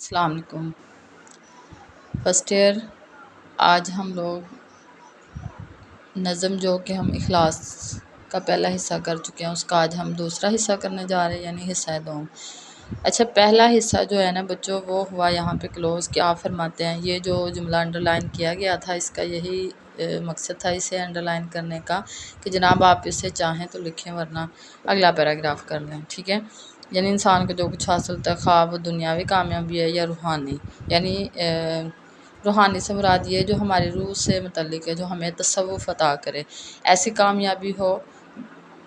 السلام علیکم first year. آج ہم لوگ نظم جو کہ ہم اخلاص کا پہلا حصہ کر چکے ہیں، اس کا آج ہم دوسرا حصہ کرنے جا رہے ہیں، یعنی حصہ دوم۔ اچھا، پہلا حصہ جو ہے نا بچوں، وہ ہوا یہاں پہ کلوز کہ آپ فرماتے ہیں یہ جو جملہ انڈر لائن کیا گیا تھا، اس کا یہی مقصد تھا اسے انڈر لائن کرنے کا کہ جناب آپ اسے چاہیں تو لکھیں ورنہ اگلا پیراگراف کر لیں، ٹھیک ہے۔ یعنی انسان کو جو کچھ حاصل ہوتا ہے، خواہ وہ دنیاوی کامیابی ہے یا روحانی، یعنی روحانی سے مراد یہ جو ہماری روح سے متعلق ہے، جو ہمیں تصوف عطا کرے، ایسی کامیابی ہو۔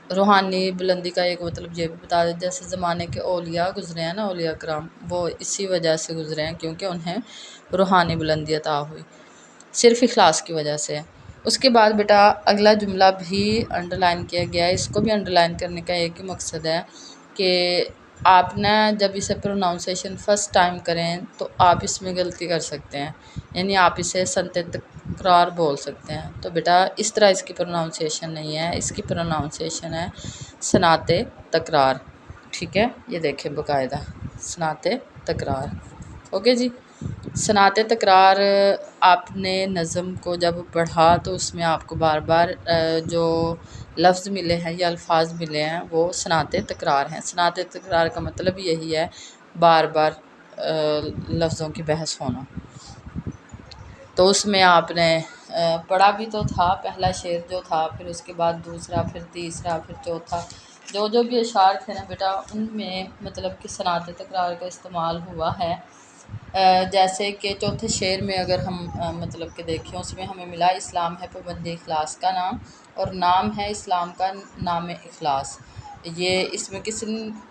روحانی بلندی کا ایک مطلب یہ بھی بتا دیں، جیسے زمانے کے اولیاء گزرے ہیں نا، اولیاء کرام، وہ اسی وجہ سے گزرے ہیں کیونکہ انہیں روحانی بلندی عطا ہوئی، صرف اخلاص کی وجہ سے۔ اس کے بعد بیٹا اگلا جملہ بھی انڈر لائن کیا گیا ہے، اس کو بھی انڈر لائن کرنے کا ایک ہی مقصد ہے کہ آپ نا جب اسے پروناؤنسیشن فرسٹ ٹائم کریں تو آپ اس میں غلطی کر سکتے ہیں، یعنی آپ اسے سنت تکرار بول سکتے ہیں۔ تو بیٹا اس طرح اس کی پروناؤنسیشن نہیں ہے، اس کی پروناؤنسیشن ہے صنعت تکرار، ٹھیک ہے۔ یہ دیکھیں باقاعدہ صنعت تکرار، اوکے جی۔ صنعت تکرار، آپ نے نظم کو جب پڑھا تو اس میں آپ کو بار بار جو لفظ ملے ہیں یا الفاظ ملے ہیں وہ صنعت تکرار ہیں۔ صنعت تکرار کا مطلب یہی ہے بار بار لفظوں کی بحث ہونا۔ تو اس میں آپ نے پڑھا بھی تو تھا، پہلا شعر جو تھا، پھر اس کے بعد دوسرا، پھر تیسرا، پھر چوتھا، جو بھی اشعار تھے نا بیٹا، ان میں مطلب کہ صنعت تکرار کا استعمال ہوا ہے۔ جیسے کہ چوتھے شعر میں اگر ہم مطلب کہ دیکھیں، اس میں ہمیں ملا اسلام ہے پابند اخلاص کا نام، اور نام ہے اسلام کا نام اخلاص۔ یہ اس میں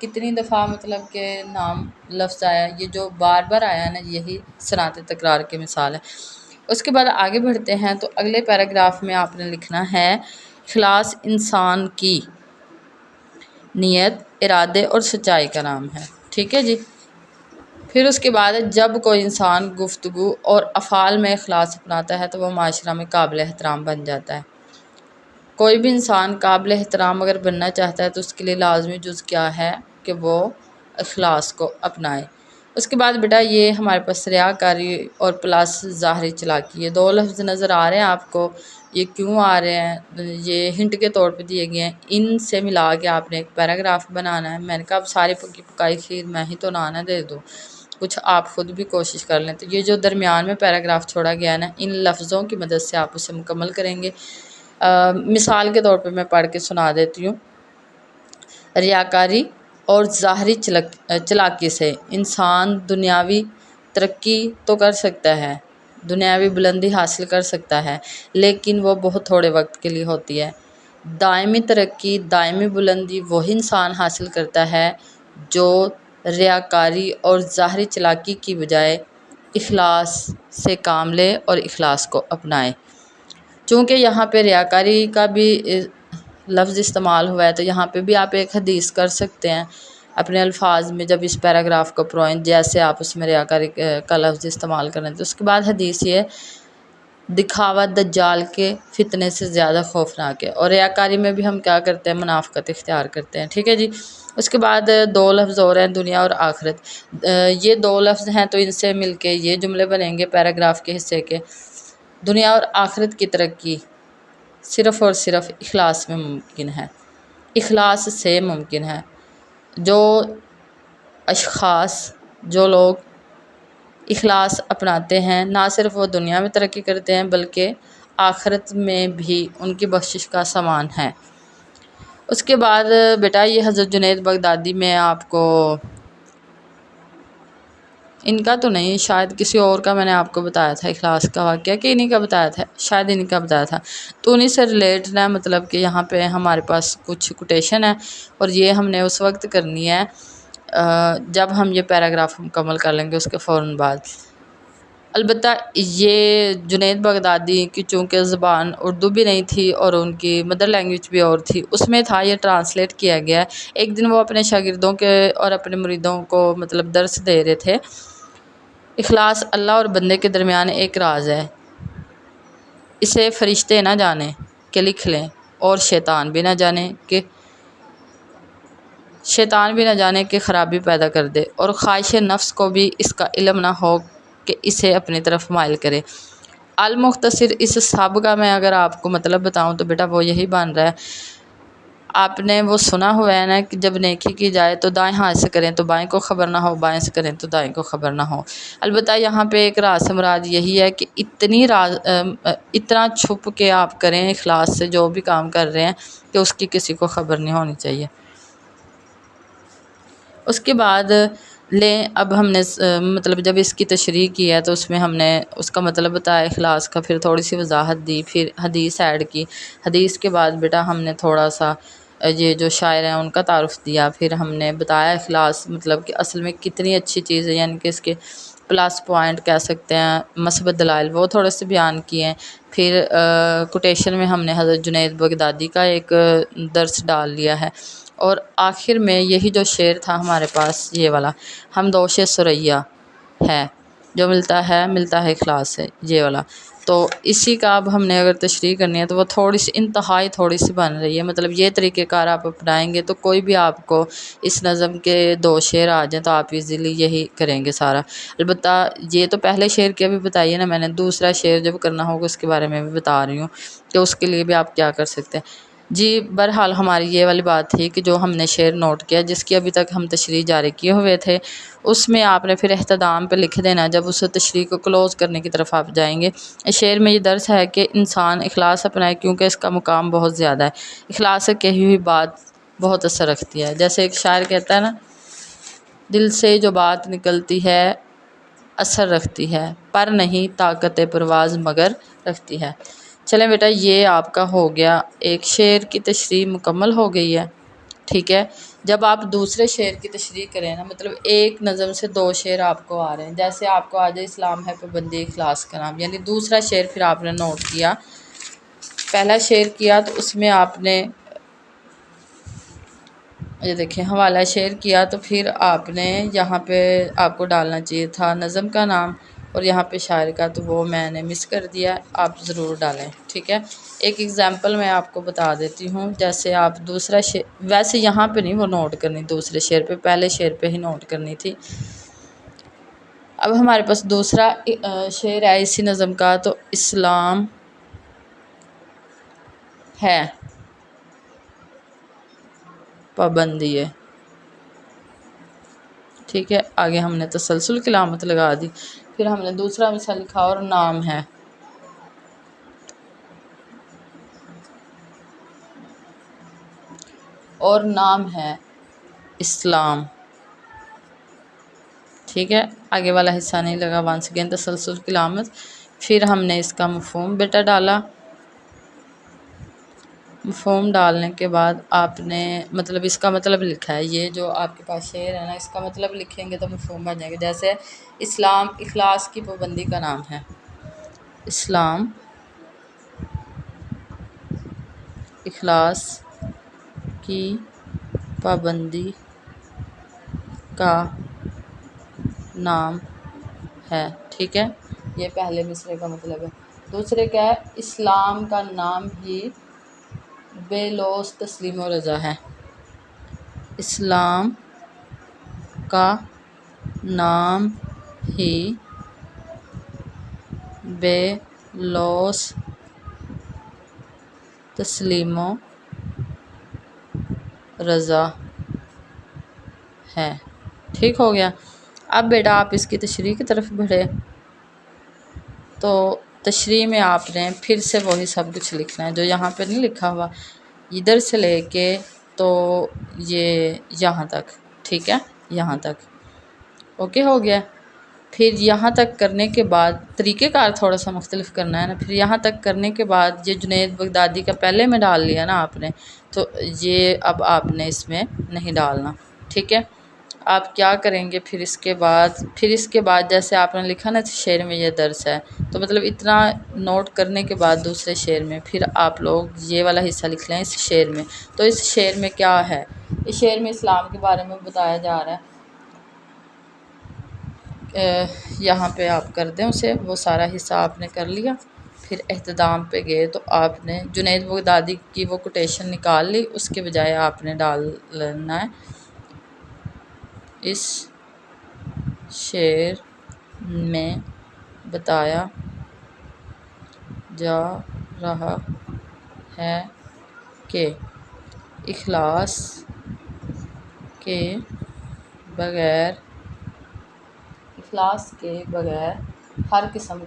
کتنی دفعہ مطلب کہ نام لفظ آیا، یہ جو بار بار آیا نا، یہی صنعت تکرار کی مثال ہے۔ اس کے بعد آگے بڑھتے ہیں تو اگلے پیراگراف میں آپ نے لکھنا ہے اخلاص انسان کی نیت، ارادے اور سچائی کا نام ہے، ٹھیک ہے جی۔ پھر اس کے بعد جب کوئی انسان گفتگو اور افعال میں اخلاص اپناتا ہے تو وہ معاشرہ میں قابل احترام بن جاتا ہے۔ کوئی بھی انسان قابل احترام اگر بننا چاہتا ہے تو اس کے لیے لازمی جز کیا ہے کہ وہ اخلاص کو اپنائے۔ اس کے بعد بیٹا یہ ہمارے پاس ریاکاری اور پلس ظاہری چالاکی، یہ دو لفظ نظر آ رہے ہیں آپ کو، یہ کیوں آ رہے ہیں؟ یہ ہنٹ کے طور پہ دیے گئے ہیں، ان سے ملا کے آپ نے ایک پیراگراف بنانا ہے۔ میں نے کہا اب ساری پکی پکائی کھیر میں ہی تو نہ دے دوں، کچھ آپ خود بھی کوشش کر لیں۔ تو یہ جو درمیان میں پیراگراف چھوڑا گیا ہے نا، ان لفظوں کی مدد سے آپ اسے مکمل کریں گے۔ مثال کے طور پہ میں پڑھ کے سنا دیتی ہوں۔ ریاکاری اور ظاہری چالاکی سے انسان دنیاوی ترقی تو کر سکتا ہے، دنیاوی بلندی حاصل کر سکتا ہے، لیکن وہ بہت تھوڑے وقت کے لیے ہوتی ہے۔ دائمی ترقی، دائمی بلندی وہی انسان حاصل کرتا ہے جو ریاکاری اور ظاہری چالاکی کی بجائے اخلاص سے کام لے اور اخلاص کو اپنائے۔ چونکہ یہاں پہ ریاکاری کا بھی لفظ استعمال ہوا ہے تو یہاں پہ بھی آپ ایک حدیث کر سکتے ہیں اپنے الفاظ میں، جب اس پیراگراف کو پڑھیں جیسے آپ اس میں ریاکاری کا لفظ استعمال کریں تو اس کے بعد حدیث یہ دکھاوا دجال کے فتنے سے زیادہ خوفناک ہے، اور ریاکاری میں بھی ہم کیا کرتے ہیں؟ منافقت اختیار کرتے ہیں، ٹھیک ہے جی۔ اس کے بعد دو لفظ اور ہیں، دنیا اور آخرت۔ یہ دو لفظ ہیں تو ان سے مل کے یہ جملے بنیں گے پیراگراف کے حصے کے۔ دنیا اور آخرت کی ترقی صرف اور صرف اخلاص میں ممکن ہے، اخلاص سے ممکن ہے۔ جو اشخاص، جو لوگ اخلاص اپناتے ہیں، نہ صرف وہ دنیا میں ترقی کرتے ہیں بلکہ آخرت میں بھی ان کی بخشش کا سامان ہے۔ اس کے بعد بیٹا یہ حضرت جنید بغدادی میں آپ کو ان کا تو نہیں، شاید کسی اور کا میں نے آپ کو بتایا تھا اخلاص کا واقعہ، کہ انہی کا بتایا تھا، شاید انہی کا بتایا تھا، تو انہی سے ریلیٹ ہے، مطلب کہ یہاں پہ ہمارے پاس کچھ کوٹیشن ہے اور یہ ہم نے اس وقت کرنی ہے جب ہم یہ پیراگراف مکمل کر لیں گے اس کے فوراً بعد۔ البتہ یہ جنید بغدادی کی چونکہ زبان اردو بھی نہیں تھی اور ان کی مدر لینگویج بھی اور تھی، اس میں تھا یہ ٹرانسلیٹ کیا گیا ہے۔ ایک دن وہ اپنے شاگردوں کے اور اپنے مریدوں کو مطلب درس دے رہے تھے، اخلاص اللہ اور بندے کے درمیان ایک راز ہے، اسے فرشتے نہ جانیں کہ لکھ لیں، اور شیطان بھی نہ جانے کہ شیطان بھی نہ جانے کہ خرابی پیدا کر دے، اور خواہش نفس کو بھی اس کا علم نہ ہو کہ اسے اپنی طرف مائل کرے۔ المختصر اس سابقہ میں اگر آپ کو مطلب بتاؤں تو بیٹا وہ یہی بن رہا ہے، آپ نے وہ سنا ہوا ہے نا کہ جب نیکی کی جائے تو دائیں ہاتھ سے کریں تو بائیں کو خبر نہ ہو، بائیں سے کریں تو دائیں کو خبر نہ ہو۔ البتہ یہاں پہ ایک راز سے مراد یہی ہے کہ اتنا چھپ کے آپ کریں اخلاص سے جو بھی کام کر رہے ہیں کہ اس کی کسی کو خبر نہیں ہونی چاہیے۔ اس کے بعد اب ہم نے مطلب جب اس کی تشریح کی ہے تو اس میں ہم نے اس کا مطلب بتایا اخلاص کا، پھر تھوڑی سی وضاحت دی، پھر حدیث ایڈ کی۔ حدیث کے بعد بیٹا ہم نے تھوڑا سا یہ جو شاعر ہیں ان کا تعارف دیا، پھر ہم نے بتایا اخلاص مطلب کہ اصل میں کتنی اچھی چیز ہے، یعنی کہ اس کے پلس پوائنٹ کہہ سکتے ہیں، مثبت دلائل وہ تھوڑے سے بیان کیے ہیں۔ پھر کوٹیشن میں ہم نے حضرت جنید بغدادی کا ایک درس ڈال لیا ہے، اور آخر میں یہی جو شعر تھا ہمارے پاس یہ والا، ہم دوش ثریا ہے جو ملتا ہے اخلاص سے، یہ والا۔ تو اسی کا اب ہم نے اگر تشریح کرنی ہے تو وہ تھوڑی سی انتہائی تھوڑی سی بن رہی ہے، مطلب یہ طریقہ کار آپ اپنائیں گے تو کوئی بھی آپ کو اس نظم کے 2 شعر آ جائیں تو آپ ایزیلی یہی کریں گے سارا۔ البتہ یہ تو پہلے شعر کے بھی بتائیے نا میں نے، دوسرا شعر جب کرنا ہوگا اس کے بارے میں بھی بتا رہی ہوں کہ اس کے لیے بھی آپ کیا کر سکتے ہیں۔ جی بہرحال ہماری یہ والی بات تھی کہ جو ہم نے شعر نوٹ کیا جس کی ابھی تک ہم تشریح جاری کیے ہوئے تھے، اس میں آپ نے پھر اختتام پہ لکھ دینا جب اس تشریح کو کلوز کرنے کی طرف آپ جائیں گے۔ اس شعر میں یہ درس ہے کہ انسان اخلاص اپنائے کیونکہ اس کا مقام بہت زیادہ ہے۔ اخلاص سے کہی ہوئی بات بہت اثر رکھتی ہے، جیسے ایک شاعر کہتا ہے نا، دل سے جو بات نکلتی ہے اثر رکھتی ہے، پر نہیں طاقت پرواز مگر رکھتی ہے۔ چلیں بیٹا یہ آپ کا ہو گیا، ایک شعر کی تشریح مکمل ہو گئی ہے، ٹھیک ہے۔ جب آپ دوسرے شعر کی تشریح کریں نا، مطلب ایک نظم سے 2 شعر آپ کو آ رہے ہیں، جیسے آپ کو آ جائے اسلام ہے پابندی اخلاص کا نام، یعنی دوسرا شعر پھر آپ نے نوٹ کیا، پہلا شعر کیا تو اس میں آپ نے یہ دیکھیں حوالہ شعر کیا، تو پھر آپ نے یہاں پہ آپ کو ڈالنا چاہیے تھا نظم کا نام، اور یہاں پہ شاعر کا تو وہ میں نے مس کر دیا، آپ ضرور ڈالیں، ٹھیک ہے۔ ایک ایگزامپل میں آپ کو بتا دیتی ہوں، جیسے آپ دوسرا شعر، ویسے یہاں پہ نہیں وہ نوٹ کرنی دوسرے شعر پہ، پہلے شعر پہ ہی نوٹ کرنی تھی۔ اب ہمارے پاس دوسرا شعر ہے اسی نظم کا، تو اسلام ہے پابندی ہے، ٹھیک ہے۔ آگے ہم نے تسلسل کی علامت لگا دی، پھر ہم نے دوسرا مثال لکھا اور نام ہے، اور نام ہے اسلام، ٹھیک ہے۔ آگے والا حصہ نہیں لگا، وانس اگین تسلسل کی علامت، پھر ہم نے اس کا مفہوم بیٹا ڈالا۔ مفہوم ڈالنے کے بعد آپ نے مطلب اس کا مطلب لکھا ہے، یہ جو آپ کے پاس شعر ہے نا اس کا مطلب لکھیں گے تو مفہوم بن جائے گا، جیسے اسلام اخلاص کی پابندی کا نام ہے، اسلام اخلاص کی پابندی کا نام ہے، ٹھیک ہے۔ یہ پہلے مصرے کا مطلب ہے۔ دوسرے کیا ہے، اسلام کا نام ہی بے لوث تسلیم و رضا ہے، اسلام کا نام ہی بے لوث تسلیم و رضا ہے، ٹھیک ہو گیا۔ اب بیٹا آپ اس کی تشریح کی طرف بڑھے، تو تشریح میں آپ نے پھر سے وہی سب کچھ لکھنا ہے جو یہاں پہ نہیں لکھا ہوا، ادھر سے لے کے تو یہ یہاں تک، ٹھیک ہے، یہاں تک اوکے ہو گیا۔ پھر یہاں تک کرنے کے بعد طریقہ کار تھوڑا سا مختلف کرنا ہے نا، پھر یہاں تک کرنے کے بعد یہ جنید بغدادی کا پہلے میں ڈال لیا نا آپ نے، تو یہ اب آپ نے اس میں نہیں ڈالنا، ٹھیک ہے۔ آپ کیا کریں گے پھر اس کے بعد جیسے آپ نے لکھا نا شعر میں یہ درس ہے، تو مطلب اتنا نوٹ کرنے کے بعد دوسرے شعر میں پھر آپ لوگ یہ والا حصہ لکھ لیں اس شعر میں، تو اس شعر میں کیا ہے، اس شعر میں اسلام کے بارے میں بتایا جا رہا ہے، یہاں پہ آپ کر دیں اسے، وہ سارا حصہ آپ نے کر لیا، پھر اختتام پہ گئے تو آپ نے جنید بغدادی کی وہ کوٹیشن نکال لی، اس کے بجائے آپ نے ڈالنا ہے اس شعر میں بتایا جا رہا ہے کہ اخلاص کے بغیر ہر قسم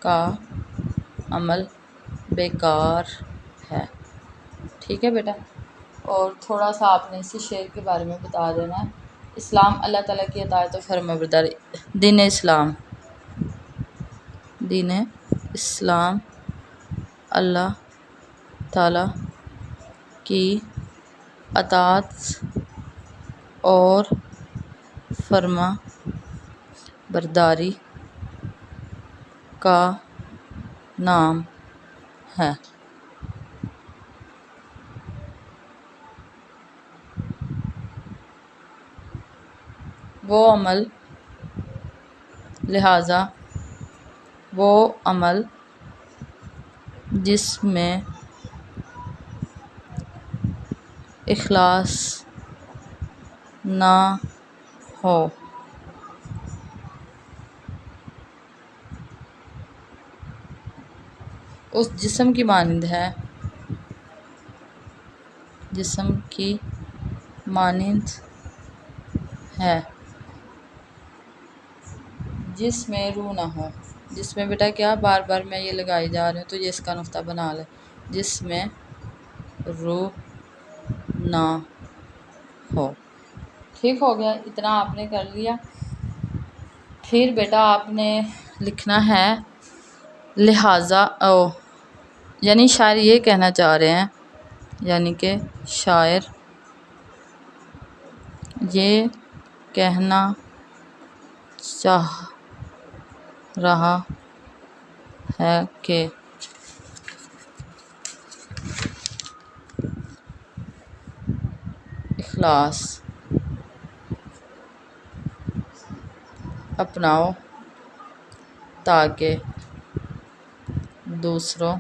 کا عمل بیکار ہے۔ ٹھیک ہے بیٹا، اور تھوڑا سا آپ نے اسی شعر کے بارے میں بتا دینا ہے۔ اسلام اللہ تعالیٰ کی اطاعت و فرمانبرداری۔ دین اسلام اللہ تعالیٰ کی اطاعت اور فرما برداری کا نام ہے۔ لہٰذا وہ عمل جس میں اخلاص نہ ہو اس جسم کی مانند ہے جس میں روح نہ ہو۔ جس میں بیٹا کیا، بار بار میں یہ لگائی جا رہی ہوں تو یہ اس کا نقطہ بنا لے۔ جس میں روح نہ ہو۔ ٹھیک ہو گیا، اتنا آپ نے کر لیا۔ پھر بیٹا آپ نے لکھنا ہے لہٰذا یعنی شاعر یہ کہنا چاہ رہے ہیں، یعنی کہ شاعر یہ کہنا چاہ رہا ہے کہ اخلاص اپناؤ تاکہ دوسروں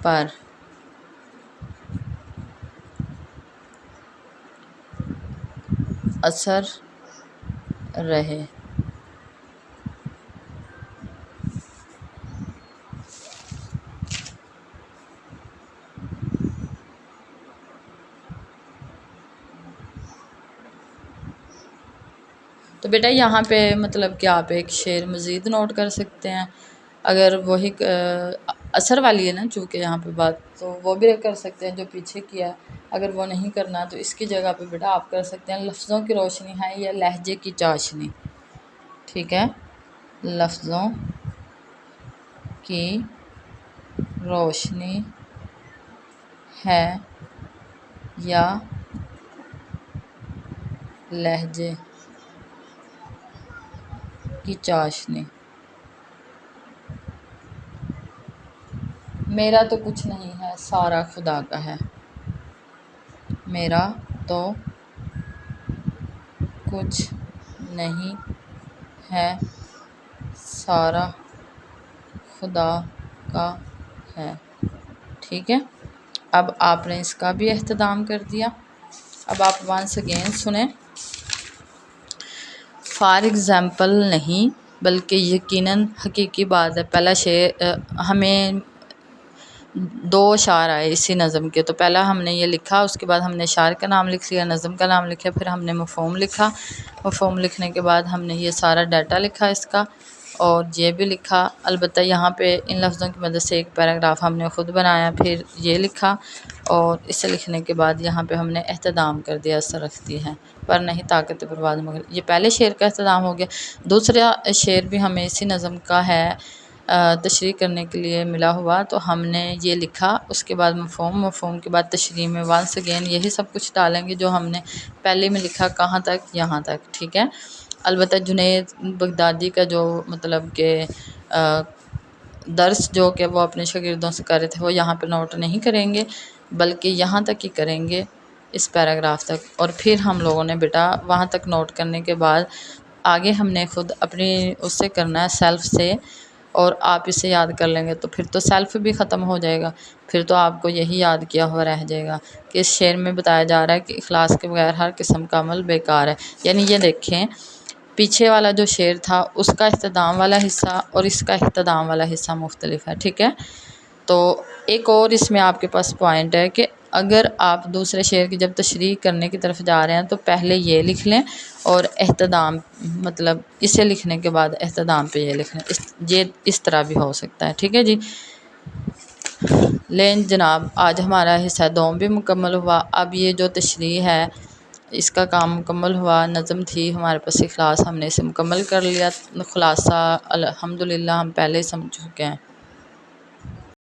پر اثر رہے۔ تو بیٹا یہاں پہ مطلب کہ آپ ایک شعر مزید نوٹ کر سکتے ہیں، اگر وہی اثر والی ہے نا چونکہ یہاں پہ بات، تو وہ بھی کر سکتے ہیں جو پیچھے کیا ہے۔ اگر وہ نہیں کرنا تو اس کی جگہ پہ بیٹا آپ کر سکتے ہیں لفظوں کی روشنی ہے یا لہجے کی چاشنی۔ ٹھیک ہے، لفظوں کی روشنی ہے یا لہجے کی چاشنی۔ میرا تو کچھ نہیں ہے، سارا خدا کا ہے۔ میرا تو کچھ نہیں ہے، سارا خدا کا ہے۔ ٹھیک ہے، اب آپ نے اس کا بھی اہتمام کر دیا۔ اب آپ once again سنیں۔ فار ایگزامپل نہیں بلکہ یقیناً حقیقی بات ہے۔ پہلا شعر ہمیں 2 اشعار آئے اسی نظم کے، تو پہلا ہم نے یہ لکھا، اس کے بعد ہم نے شاعر کا نام لکھ لیا، نظم کا نام لکھا، پھر ہم نے مفہوم لکھا۔ مفہوم لکھنے کے بعد ہم نے یہ سارا ڈیٹا لکھا اس کا، اور یہ بھی لکھا۔ البتہ یہاں پہ ان لفظوں کی مدد سے ایک پیراگراف ہم نے خود بنایا، پھر یہ لکھا، اور اسے لکھنے کے بعد یہاں پہ ہم نے اہتمام کر دیا، اثر رکھتی ہے پر نہیں طاقت پرواز مگر۔ یہ پہلے شعر کا اہتمام ہو گیا۔ دوسرا شعر بھی ہمیں اسی نظم کا ہے، تشریح کرنے کے لیے ملا ہوا، تو ہم نے یہ لکھا، اس کے بعد مفہوم کے بعد تشریح میں once again یہی سب کچھ ڈالیں گے جو ہم نے پہلے میں لکھا، کہاں تک، یہاں تک۔ ٹھیک ہے، البتہ جنید بغدادی کا جو مطلب کہ درس جو کہ وہ اپنے شاگردوں سے کر رہے تھے، وہ یہاں پہ نوٹ نہیں کریں گے بلکہ یہاں تک ہی کریں گے، اس پیراگراف تک، اور پھر ہم لوگوں نے بیٹا وہاں تک نوٹ کرنے کے بعد آگے ہم نے خود اپنی اس سے کرنا ہے، سیلف سے اور آپ اسے یاد کر لیں گے تو پھر تو سیلف بھی ختم ہو جائے گا، پھر تو آپ کو یہی یاد کیا ہوا رہ جائے گا کہ اس شعر میں بتایا جا رہا ہے کہ اخلاص کے بغیر ہر قسم کا عمل بیکار ہے۔ یعنی یہ دیکھیں پیچھے والا جو شعر تھا اس کا اختتام والا حصہ اور اس کا اختتام والا حصہ مختلف ہے، ٹھیک ہے۔ تو ایک اور اس میں آپ کے پاس پوائنٹ ہے کہ اگر آپ دوسرے شعر کی جب تشریح کرنے کی طرف جا رہے ہیں تو پہلے یہ لکھ لیں اور اختتام مطلب اسے لکھنے کے بعد اختتام پہ یہ لکھ لیں، یہ اس طرح بھی ہو سکتا ہے، ٹھیک ہے جی۔ لیں جناب آج ہمارا حصہ دوم بھی مکمل ہوا۔ اب یہ جو تشریح ہے اس کا کام مکمل ہوا، نظم تھی ہمارے پاس اخلاص، ہم نے اسے مکمل کر لیا، خلاصہ الحمدللہ ہم پہلے ہی سمجھ چکے ہیں۔